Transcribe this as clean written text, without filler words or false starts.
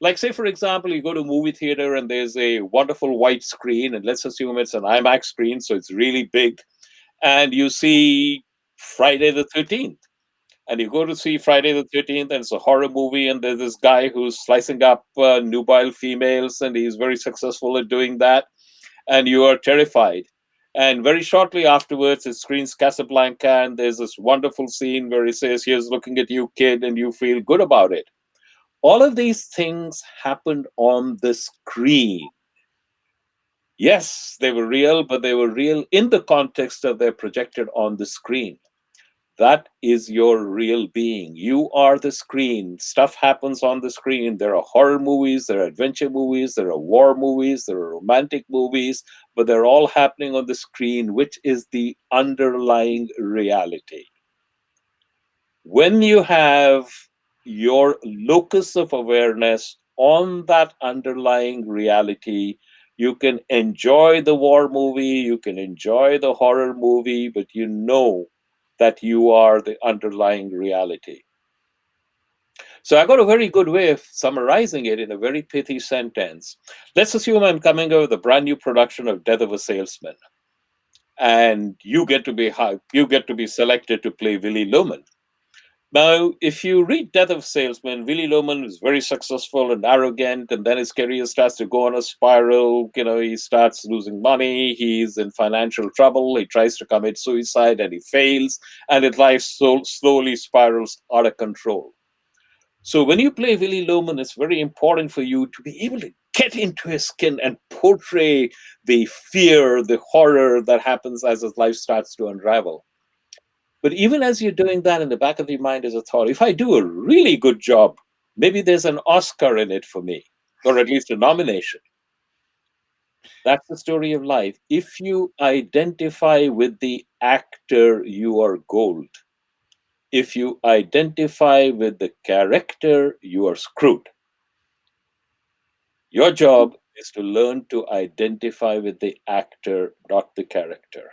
Like, say, for example, you go to a movie theater and there's a wonderful white screen, and let's assume it's an IMAX screen, so it's really big, and you see Friday the 13th. And you go to see Friday the 13th, and it's a horror movie, and there's this guy who's slicing up nubile females, and he's very successful at doing that, and you are terrified. And very shortly afterwards, it screens Casablanca, and there's this wonderful scene where he says, "Here's looking at you, kid," and you feel good about it. All of these things happened on the screen. Yes, they were real, but they were real in the context of they're projected on the screen. That is your real being. You are the screen. Stuff happens on the screen. There are horror movies, there are adventure movies, there are war movies, there are romantic movies, but they're all happening on the screen, which is the underlying reality. When you have your locus of awareness on that underlying reality, you can enjoy the war movie, you can enjoy the horror movie, but you know that you are the underlying reality. So I got a very good way of summarizing it in a very pithy sentence. Let's assume I'm coming up with a brand new production of Death of a Salesman, and you get to be selected to play Willy Loman. Now, if you read Death of a Salesman, Willy Loman is very successful and arrogant, and then his career starts to go on a spiral. He starts losing money, he's in financial trouble, he tries to commit suicide, and he fails, and his life slowly spirals out of control. So when you play Willy Loman, it's very important for you to be able to get into his skin and portray the fear, the horror that happens as his life starts to unravel. But even as you're doing that, in the back of your mind is a thought: if I do a really good job, maybe there's an Oscar in it for me, or at least a nomination. That's the story of life. If you identify with the actor, you are gold. If you identify with the character, you are screwed. Your job is to learn to identify with the actor, not the character.